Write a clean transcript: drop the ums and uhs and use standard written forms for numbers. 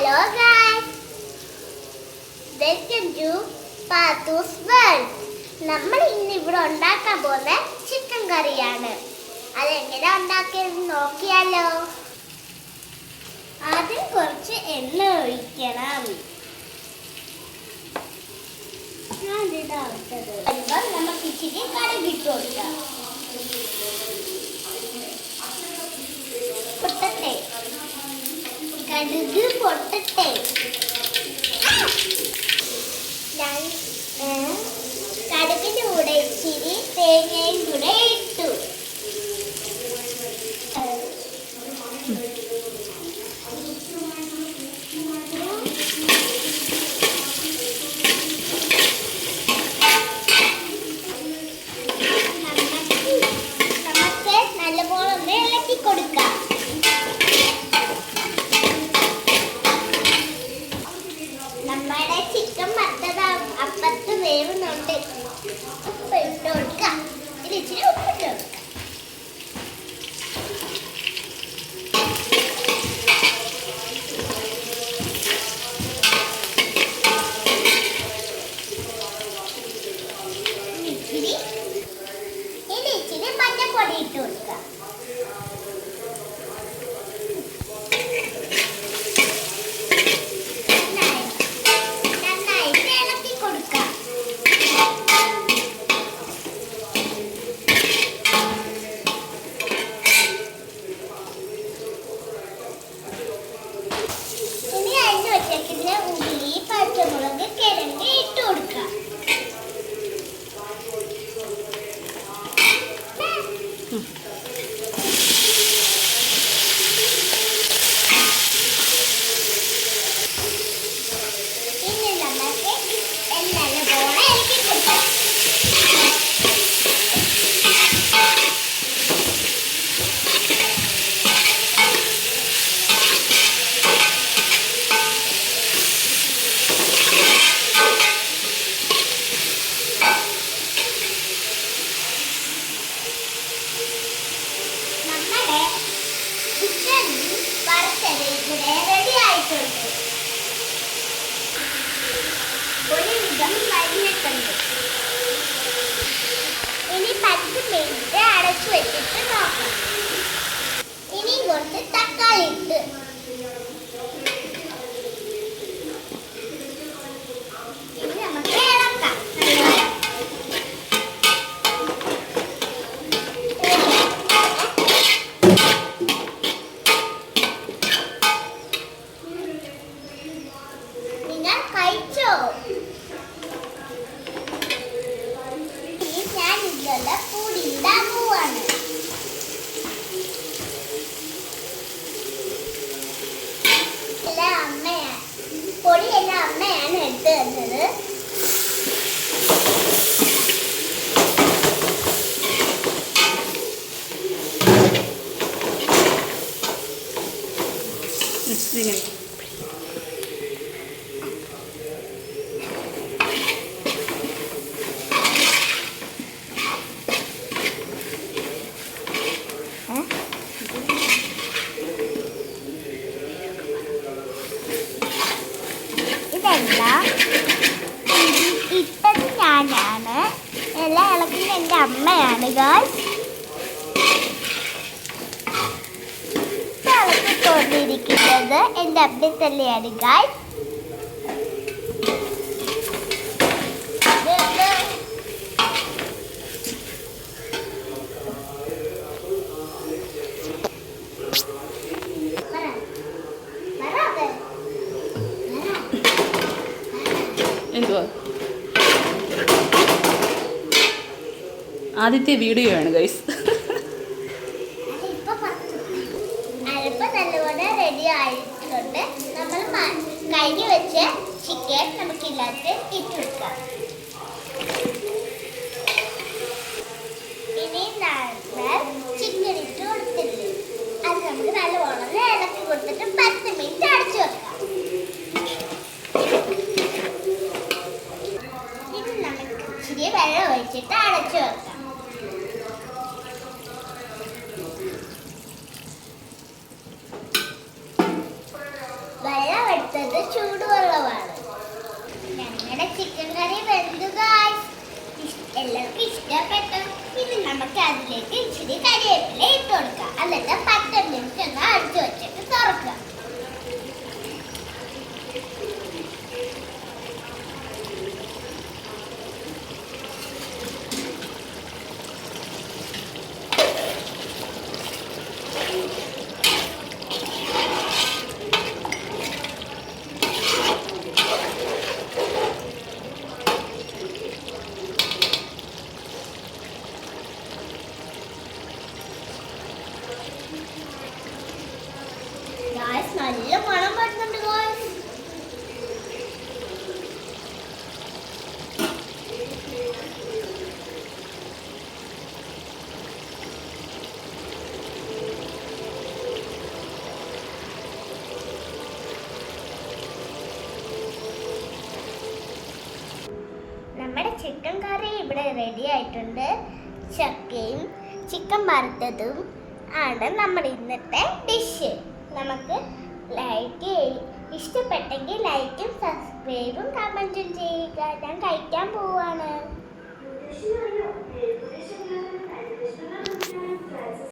Hello guys, welcome to Pathu's world. നമ്മൾ ഇന്ന് ഇവിടെ ഉണ്ടാക്കാൻ പോകുന്ന ചിക്കൻ കറിയാണ്. അതെങ്ങനെ ഉണ്ടാക്കിയെന്ന് നോക്കിയാലോ. ആദ്യം കുറച്ച് എണ്ണ ഒഴിക്കണം. നമുക്ക് ഇച്ചിരി കടുകിട്ട് കൊടുക്കാം. പൊട്ടട്ടെ, കടുക് പൊട്ടട്ടെ. കടുകിന്റെ കൂടെ ഇച്ചിരി തേങ്ങയും കൂടെ ഇട്ടു. നമുക്ക് നല്ലപോലെ ഒന്ന് ഇളക്കി കൊടുക്കാം. നമ്മുടെ ചിക്കൻ അപ്പത്ത് വേവുന്നുണ്ട്. ഉപ്പ് ഇട്ട് കൊടുക്കാം. ഇത് ഇച്ചിരി ഉപ്പിട്ട് കൊടുക്കാം. ഇച്ചിരി മഞ്ഞപ്പൊടി ഇട്ട് കൊടുക്കാം. ഉള്ളി, പച്ചമുളക്, കിഴങ്ങ് ഇട്ട് കൊടുക്കാം. ഇനി നമുക്ക് നല്ലപോലെ ഇളക്കി കൊടുക്കാം. ചിക്കൻ വറുത്തത് ഇവിടെ റെഡി ആയിട്ടുണ്ട്. ഒരു വിധം വരിഞ്ഞിട്ടുണ്ട്. ഇനി 10 മിനിറ്റ് അടച്ചു വെച്ചിട്ട് നോക്കാം. ഇനി കുറച്ച് തക്കാളി ഇട്ട് ഇനി നമുക്ക് ഇളക്കാം. കഴിച്ചോ? ഇനി ഞാൻ ഇതിലുള്ള പൊടി ഇടാൻ പോവാണ്. പൊടി എല്ലാം അമ്മയാണ് എടുത്തു തന്നത്. ഇതെല്ലാം ഇട്ടത് ഞാനാണ്. എല്ലാം ഇളക്കുന്നത് എൻ്റെ അമ്മയാണ്. ഗായ്സ്, ഇളക്കിക്കൊണ്ടിരിക്കുന്നത് എൻ്റെ അമ്മ തന്നെയാണ്. ഗായ്സ്, എന്തുവാ ആദ്യത്തെ വീഡിയോ ആണ് ഗൈസ്. നല്ലപോലെ റെഡി ആയിട്ടുണ്ട്. നമ്മൾ കഴിഞ്ഞ് വെച്ച ചിക്കൻ നമുക്ക് ഇതിനകത്ത് ഇട്ട് കൊടുക്കാം. ഇനി ചിക്കൻ ഇട്ട് കൊടുത്തില്ലേ, അത് നമുക്ക് നല്ലപോലെ ഇളക്കി കൊടുത്തിട്ട് 10 മിനിറ്റ് അടച്ചു വെക്കാം. ഇനി നമുക്ക് ഇച്ചിരി വെള്ളം ഒഴിച്ചിട്ട് അടച്ചു വെക്കാം. വെള്ളം അടുത്തത് ചൂടുവെള്ളമാണ്. ഞങ്ങളുടെ ചിക്കൻ കറി വെന്തു ഗായ്സ്. എല്ലാവർക്കും ഇഷ്ടപ്പെട്ടു. ഇനി നമുക്ക് അതിലേക്ക് ഇച്ചിരി കരിവേപ്പില ഇട്ട് കൊടുക്കാം. എന്നിട്ട് 10 മിനിറ്റ് ഒന്ന് അടിച്ചു വെച്ചിട്ട് തുറക്കുക. ഗായ്സ് നല്ല മണം വരുന്നുണ്ട് ഗായ്സ്. നമ്മുടെ ചിക്കൻ കറി ഇവിടെ റെഡി ആയിട്ടുണ്ട്. ചക്കയും ചിക്കൻ വറുത്തതും ആണ് നമ്മുടെ ഇന്നത്തെ ഡിഷ്. നമുക്ക് ഇഷ്ടപ്പെട്ടെങ്കിൽ ലൈക്കും സബ്സ്ക്രൈബും കമൻറ്റും ചെയ്യുക. ഞാൻ കഴിക്കാൻ പോവാണ്.